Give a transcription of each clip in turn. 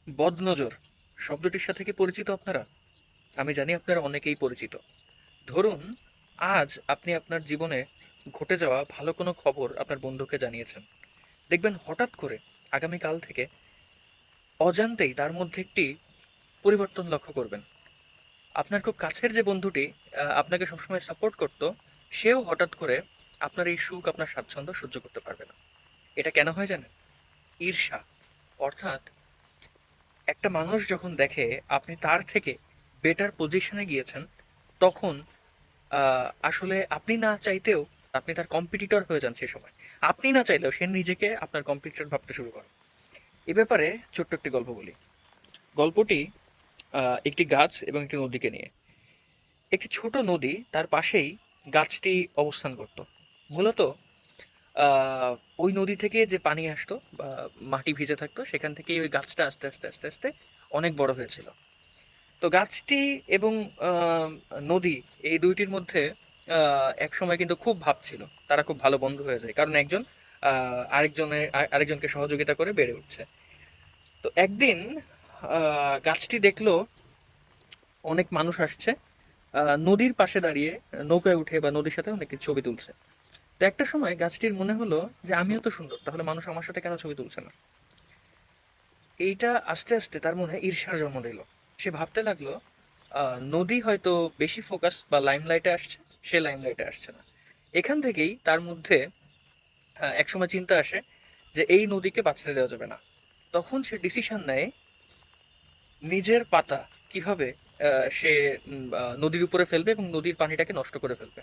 বদনজর শব্দটির সাথে কি পরিচিত আপনারা? আমি জানি আপনারা অনেকেই পরিচিত। ধরুন, আজ আপনি আপনার জীবনে ঘটে যাওয়া ভালো কোনো খবর আপনার বন্ধুকে জানিয়েছেন। দেখবেন হঠাৎ করে আগামীকাল থেকে অজান্তেই তার মধ্যে একটি পরিবর্তন লক্ষ্য করবেন। আপনার খুব কাছের যে বন্ধুটি আপনাকে সবসময় সাপোর্ট করতো, সেও হঠাৎ করে আপনার এই সুখ, আপনার স্বাচ্ছন্দ্য সহ্য করতে পারবে না। এটা কেন হয় জানেন? ঈর্ষা। অর্থাৎ একটা মানুষ যখন দেখে আপনি তার থেকে বেটার পজিশনে গিয়েছেন, তখন আসলে আপনি না চাইতেও আপনি তার কম্পিটিটর হয়ে যান সে সময়। আপনি না চাইলেও সে নিজেকে আপনার কম্পিটিটর ভাবতে শুরু করে। এ ব্যাপারে ছোট্ট একটি গল্প বলি। গল্পটি একটি গাছ এবং একটি নদীকে নিয়ে। একটি ছোট নদী, তার পাশেই গাছটি অবস্থান করত। মূলত আহ, ওই নদী থেকে যে পানি আসতো বা মাটি ভিজে থাকতো, সেখান থেকেই ওই গাছটা আস্তে আস্তে আস্তে আস্তে অনেক বড় হয়েছিল। তো গাছটি এবং আহ, নদী, এই দুইটির মধ্যে একসময় কিন্তু খুব ভাব ছিল। তারা খুব ভালো বন্ধু হয়ে যায়, কারণ একজন আরেকজনকে সহযোগিতা করে বেড়ে উঠছে। তো একদিন গাছটি দেখলো অনেক মানুষ আসছে, নদীর পাশে দাঁড়িয়ে নৌকায় উঠে বা নদীর সাথে অনেক কিছু ছবি তুলছে। তো একটা সময় গাছটির মনে হলো যে আমিও তো সুন্দর, তাহলে মানুষ আমার সাথে কেন ছবি তুলছে না। এইটা আস্তে আস্তে তার মনে ঈর্ষার জন্ম দিল। সে ভাবতে লাগলো নদী হয়তো বেশি ফোকাস বা লাইমলাইটে আসছে, সে লাইমলাইটে আসছে না। এখান থেকেই তার মধ্যে একসময় চিন্তা আসে যে এই নদীকে বাঁচতে দেওয়া যাবে না। তখন সে ডিসিশন নেয় নিজের পাতা কিভাবে সে নদীর উপরে ফেলবে এবং নদীর পানিটাকে নষ্ট করে ফেলবে।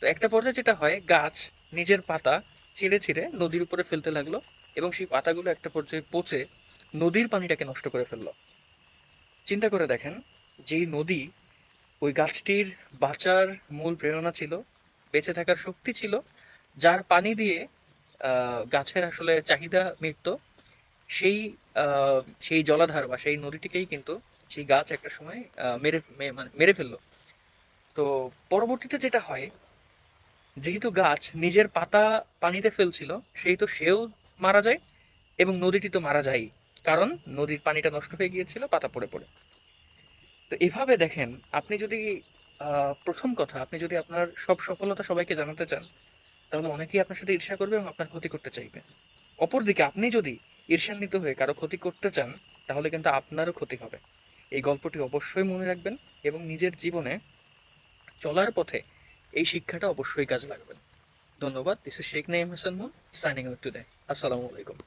তো একটা পর্যায়ে যেটা হয়, গাছ নিজের পাতা ছিঁড়ে ছিঁড়ে নদীর উপরে ফেলতে লাগলো, এবং সেই পাতাগুলো একটা পর্যায়ে পচে নদীর পানিটাকে নষ্ট করে ফেললো। চিন্তা করে দেখেন, যেই নদী ওই গাছটির বাঁচার মূল প্রেরণা ছিল, বেঁচে থাকার শক্তি ছিল, যার পানি দিয়ে গাছের আসলে চাহিদা মিটতো, সেই সেই জলাধার বা সেই নদীটিকেই কিন্তু সেই গাছ একটা সময় মানে মেরে ফেললো। তো পরবর্তীতে যেটা হয়, যেহেতু গাছ নিজের পাতা পানিতে ফেলছিল, সেই তো সেও মারা যায় এবং নদীটি তো মারা যায়, কারণ নদীর পানিটা নষ্ট হয়ে গিয়েছিল পাতা পড়ে পড়ে। তো এভাবে দেখেন, আপনি যদি প্রথম কথা, আপনি যদি আপনার সব সফলতা সবাইকে জানাতে চান, তাহলে অনেকেই আপনার সাথে ঈর্ষা করবে এবং আপনার ক্ষতি করতে চাইবে। অপরদিকে আপনি যদি ঈর্ষান্বিত হয়ে কারো ক্ষতি করতে চান, তাহলে কিন্তু আপনারও ক্ষতি হবে। এই গল্পটি অবশ্যই মনে রাখবেন এবং নিজের জীবনে চলার পথে এই শিক্ষাটা অবশ্যই কাজে লাগবে। ধন্যবাদ। This is Sheikh Naim Hasan moon, signing out today. আসসালামু আলাইকুম।